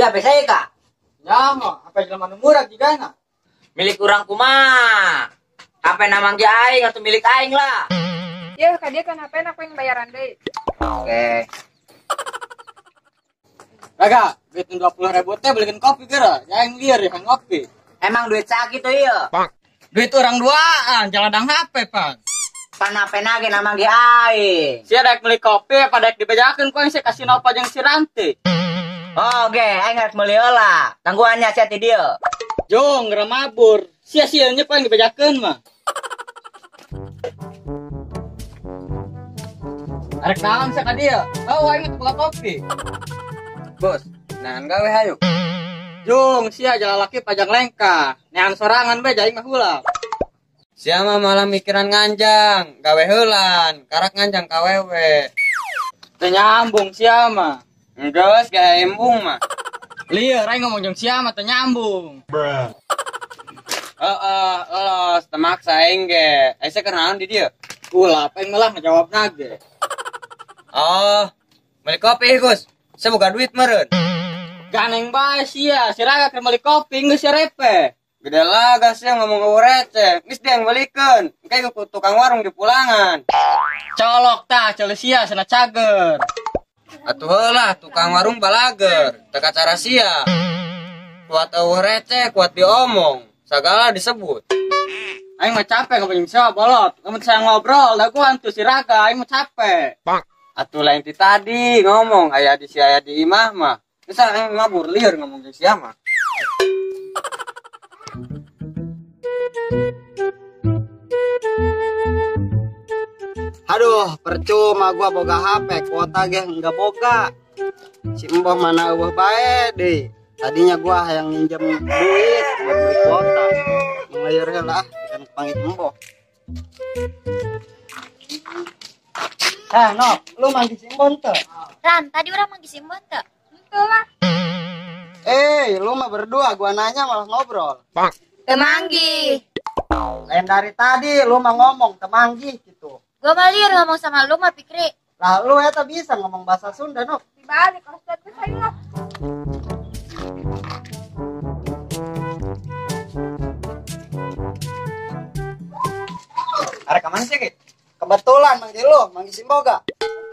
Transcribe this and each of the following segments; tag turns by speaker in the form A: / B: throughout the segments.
A: Ya biasa Kak.
B: Ya mah, apa jelema nu murah juga na?
A: Milik urang kumaha? Apa namang ge aing atau milik aing lah.
C: Ya ka dia kan HP aku yang bayaran deui.
A: Oke.
B: Kagak, duit 20.000 teh beliin kopi geura. Ya aing lieur ya ngopi.
A: Emang duit sakit tuh iya.
B: Duit orang duaan, jangan dang HP, Pak.
A: Panapena ge namang ge aing.
B: Sia daek beli kopi pada dibejakeun ku saya kasih nopa jeung si Ranti.
A: Oke, aing harus meuli heula. Tangguhannya sia ti dieu.
B: Jong, mabur. Sia-sianya ku yang dibejakeun mah. Arek naon sia ka dieu? Oh, aing buka kopi.
D: Bos, nahan gawe hayu.
B: Jung, sia jalalaki pajang lengkah. Nean sorangan be jaing mah heula.
D: Siapa malah mikiran nganjang, gawe heulan, karak nganjang kawewe.
B: Teu nyambung sia mah.
D: Enggeus gawe embung mah.
B: Lieur aing ngomong jeung sia mah teu nyambung.
D: Los, temaksa aing ge. Asa kenaon di dieu?
B: Ulah aing malah ngajawabna ge.
D: Oh, beli kopi Gus. Saya buka duit meureun.
B: Ganeng bae sia, siraga keur meuli kopi geus sia repe.
D: Gede lah gas yang ngomong receh. Geus dia yang belikeun. Engke ku tukang warung di pulangan.
B: Colok tah ceuleuh sia cenah cager.
D: Atuh heula tukang warung balager, teu cara sia. Kuat eueuh receh, kuat diomong, sagala disebut.
B: Aing mah capek ngomong sia bolot. Lamun saya ngobrol da ku hantu siraga aing mah capek.
D: Atuh lain ti tadi ngomong aya di sia aya di imah mah. Geus aing ngabur lieur ngomong jeung sia mah.
E: Aduh, percuma gua boga HP, kuota ge enggak boga. Si Mbah mana eueuh bae deui. Tadinya gua hayang minjem duit buat beli kuota. Ngayeur heula kan panggil Mbah. No, lu manggil si Mbah teu?
F: Ran, tadi orang manggil Simbon teu?
C: Henteu lah.
E: Lu mah berdua, gua nanya malah ngobrol.
F: Teu manggih.
E: Lain dari tadi lu mah ngomong temanggih gitu.
F: Gua mah lieur ngomong sama lu mah Pikri.
E: Lah lu eta bisa ngomong bahasa Sunda, no?
C: Dibalik harus ke saya lah.
D: Arek ka mana sih ge?
E: Kebetulan manggil lu, manggil si Mbah gak?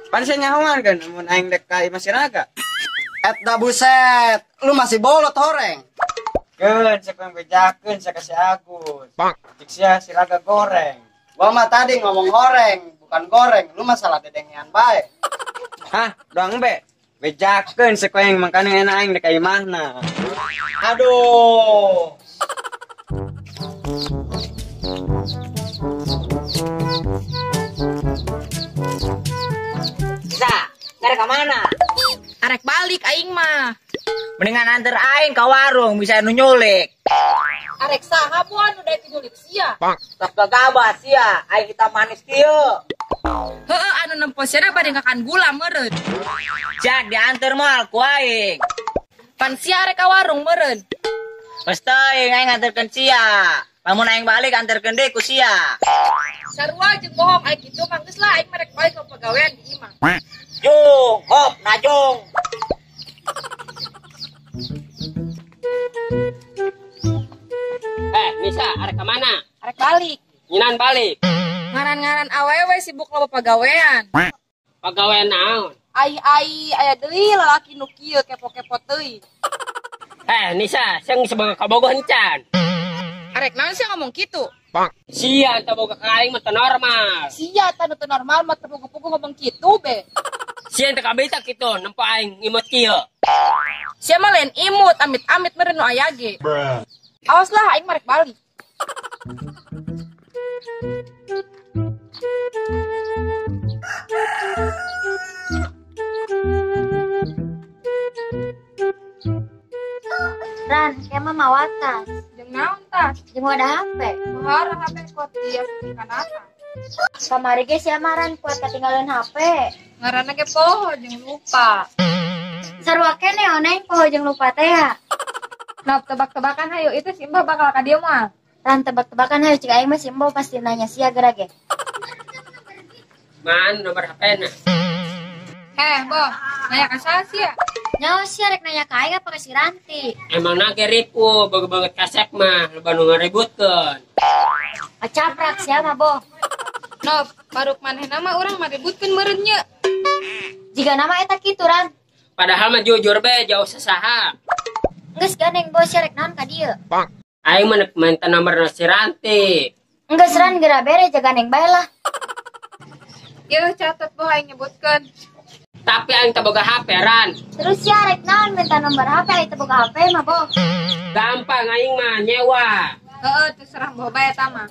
D: Pan saya nyahoan kan mun aing dek ka imah siraga.
E: Eta buset, lu masih bolot horeng.
D: Keun saya bejakeun saya kasih Agus. Cik sia siraga goreng.
E: Gua mah tadi ngomong horeng, bukan goreng. Lu masalah dedengian bae.
D: Hah, doang be. Bejakeun sekoeng makana enak aing dek ka imahna.
E: Aduh.
A: Bisa, ngarek ka mana?
C: Arek balik aing mah.
A: Mendingan anter aing ka warung bisa nu nyulik.
C: Arek saha buan udah tidulik sia.
A: Tak gagabah sia, aing kita manis kieu.
C: Heeh, anu nempo sia bade ngakan gula meureun.
A: Jak dianter moal ku aing.
C: Pan sia arek ka warung meureun.
A: Geus teuing aing anterkeun sia. Lamun aing balik anterkeun deui ku sia.
C: Sarua jeung bohong aing kitu mah geus lah aing merek balik ka pagawean di imah.
A: Jung, hop, najung.
G: Nisa, arek ka mana?
C: Arek balik.
G: Nyinan balik.
C: Ngaran-ngaran awewe sibuk loba pagawean.
G: Pagawean naon?
C: Ai aya deui lalaki nu kieu kepo-kepo teuing.
G: Nisa, sing sebagai kabogoh encan.
C: Arek naon sih ngomong kitu?
G: Sia teu boga ka aing mah teu normal.
C: Sia tanu teu normal mah teu pugu-pugu ngomong kitu be.
G: Sia teu kabita kitu, nempo aing imut kieu.
C: Sia mah lain imut, amit-amit meureun nu aya ge. Awas lah aing marek balik.
F: Ran, kayak mah mawatas.
C: Jeung naon tas?
F: Jeung wadah HP.
C: Mahara HP kuat dia kan apa?
F: Kamari ge sia mah Ran kuat ketinggalan HP.
C: Ngaranna ge poho jeung lupa.
F: Sarua kene oneng poho jeung lupa teh ya.
C: Nah, tebak-tebakan hayu itu si Mbah bakal ka dieu moal.
F: Ran tebak-tebakan hayu cik aing mah si Mbah pasti nanya sia geura ge.
G: Man nomor HP-na.
C: Boh, nanya ka saha sia?
F: Nyawa sih rek nanya ke aing apa ke si Ranti.
G: Emang nage ripu, banget kasep mah, lu Bandung ngaributkeun.
F: Acaprak siapa bo?
C: Nop, paruk manehna mah urang mah ributkeun meureun nya.
F: Jika nama eta kitu Ran.
G: Padahal mah jujur be jauh sesaha.
F: Geus gandeng bo sih rek naon ka dieu.
G: Aing mah minta nomor si Ranti.
F: Geus Ran geura bere jaga gandeng bae lah.
C: Yeuh catet boh aing nyebutkeun.
G: Tapi aing teu boga HP Ran.
F: Terus ya rek naon minta nomor HP ai teu boga HP mah bo.
G: Gampang aing mah nyewa.
C: Heeh, terserah boh bae eta mah.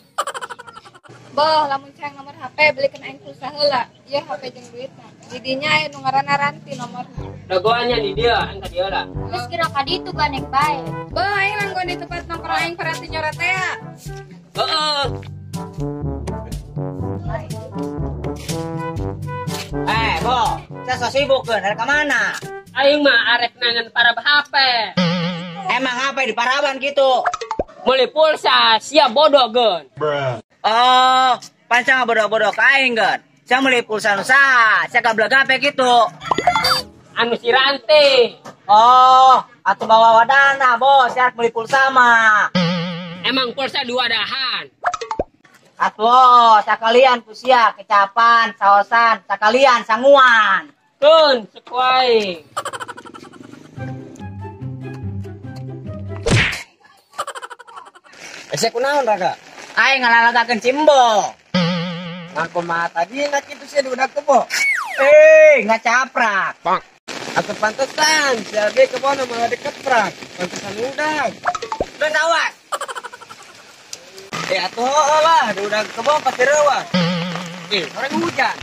C: Boh, lamun sayang nomor HP belikeun aing pulsa heula. Ieu HP jeung duitna. Di dinya aya nu ngaranna Ranti nomorna.
G: Logoannya di dia, aing ka dieu lah.
F: Geus geura ka ditu gandeng bae.
C: Boh, aing langgon di tempat nongkrong aing Ranti nyoret teh ya.
G: Heeh.
A: Bo, saya so sibuk kan, dari kemana?
G: Aing mah arek nangan para HP.
A: Emang apa di Paraban gitu?
G: Meuli pulsa, sia bodoh geun.
A: Oh, pancang bodoh-bodoh kain kan? Saya beli pulsa nusa, saya kabel gape gitu.
G: Anu si Ranti.
A: Oh, atau bawa wadana, bos, saya beli pulsa mah.
G: Emang pulsa dua dahan.
A: Atuh, sakalian pusia, kecapan, saosan, sakalian, sanguan.
G: Kun, sekuai.
E: Esek kunaon Raka?
A: Aing ngalalagakeun cimbo.
E: Ngangko mah tadi nak itu sih udah kebo.
A: Ngacaprak.
E: Aku pantesan, jadi kebon malah dikeprak. Pantesan udah.
A: Udah tawat.
E: Atuh lah, udah kebon pasti rewas.
A: Orang hujan.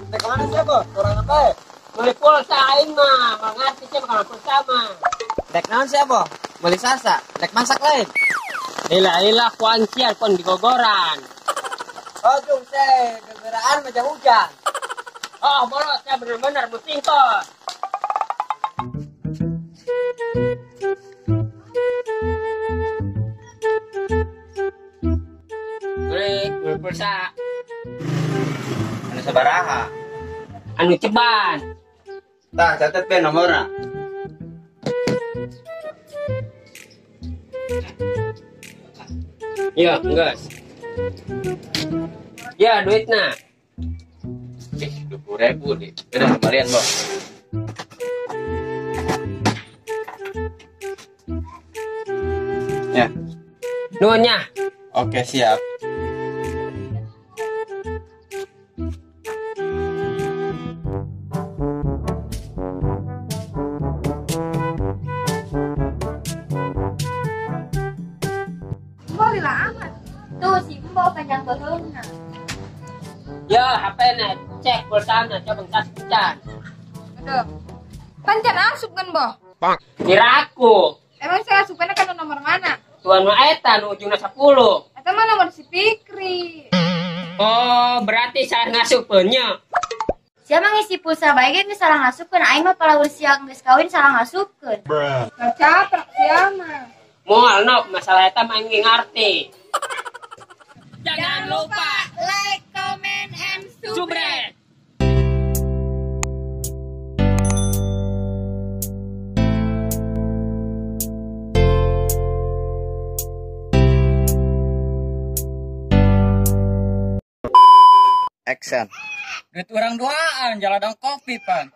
E: Teh kemana sih Bos? Orang apa?
G: Meuli pulsa aing mah, mangarti sih bakal pulsa mah.
E: Dek naon sih Bos? Beli sasa, dek masak lain.
G: Ilah kuancian pon digogoran.
E: Oh jung seh, gegeraan macam hujan.
G: Oh, bolot ya bener-bener musingkot. Meuli pulsa.
E: Anu sabaraha?
G: Anu ceban.
E: Tah, catat be nomorna.
G: Ya, enggak. Ya, duitna.
E: 20.000 nih. Udah kembalian, Bos. Ya.
G: Nuhunnya.
E: Oke, siap.
C: Boh lila amat.
F: Tuh si Embo panjang beheungna.
G: Ya, HP-na cek pulsana coba tas kencan.
C: Aduh. Pancan asup kan boh?
G: Kiraku.
C: Emang saya asupnya kan nomor mana?
G: Tuan mah eta nu ujungna 10.
C: Eta mah nomor si Fikri.
G: Oh, berarti saya ngasupkeunnya.
F: Siapa ngisi pulsa bae ge geus salah ngasupkeun aing mah palaur siang geus kawin salah ngasupkeun.
C: Ngacaprak siapa?
G: Moal nok masalah eta mah aing ngarti. Jangan lupa
C: like, comment, and
G: subscribe.
E: Action.
B: Duit orang duaan, jaladang kopi, Pan.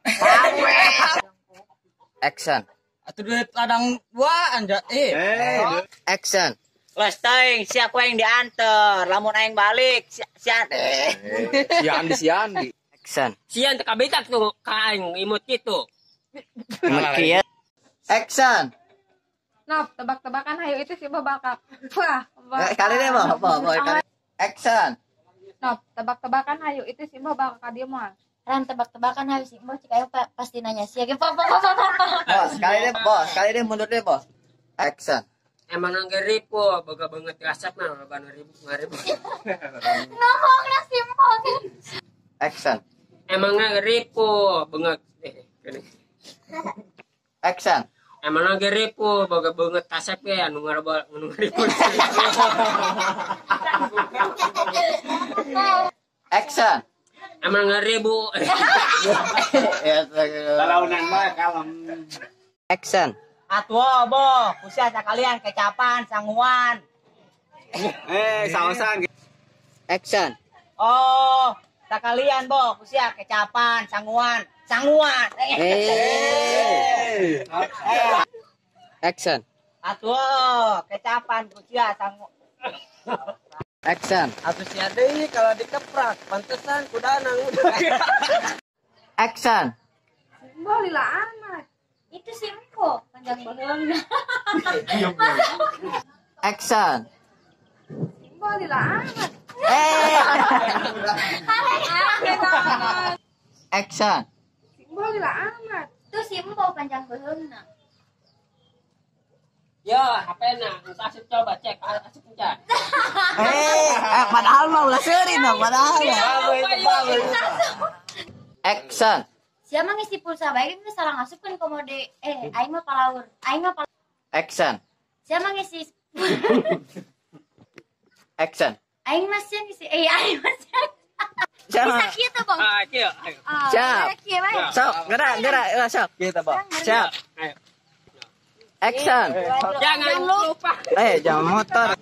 E: Action.
B: Atau duit ladang duaan,
E: Action.
A: Lesteng, siapa yang diantar? Lamun aing balik, siapa?
E: Siandi. Action.
G: Sian teu kabitak tuh ka aing imut kitu.
E: Kieu. Action.
C: Nop, tebak-tebakan hayu itu si Boh bakal. Wah,
E: Kali deh, Boh. Action.
C: Nop, tebak-tebakan hayu itu si Boh bakal ka dieu moal.
F: Ran tebak-tebakan habis si Embo cik ayo pasti nanya sia ge.
E: Bos, sekali deh mundur deh, Bos. Action.
G: Emang nangge ripo, boga banget kasap mah loba ribu.
F: Ngomongna si Embo.
E: Action.
G: Emang nangge ripo, banget.
E: Action.
G: Emang lagi ripu, boga banget kasep ya, nunggu ripu.
E: Action.
G: Emang ngeribu.
E: Talaunan mah kalem. Action.
A: Atuh, boh, usia sekalian kecapan, sanguan.
E: Sausan. Action.
A: Oh, sekalian, boh, usia kecapan, sanguan.
E: Action.
A: Atuh, kecapan, usia sanguan.
E: Action.
D: Atuh sia deui kalau dikeprak, pantesan kudana udah.
E: Action.
C: Mbah lila amat.
F: Itu si Empo, panjang beheung.
E: Action.
C: Mbah lila amat.
E: Action.
C: Mbah lila amat.
F: Itu si Empo panjang beheung.
G: Yo, HP na, asip coba cek, asip pencet.
E: Padahal mah ulah seurin dong, padahal. Action.
F: Siapa ngisi pulsa baik itu salah ngasupkeun komode. Aing mah palaur.
E: Action.
F: Siapa ngisi
E: Action.
F: aing mah sieun ngisi aing mah sieun. Bisa kieu teh, Bang.
G: Kieu.
E: Siap.
F: Kieu bae.
E: Sok, gerak, sok.
D: Kita, Bang.
E: Siap.
G: Ayo.
E: Action.
G: Jangan lupa.
E: Jangan motor.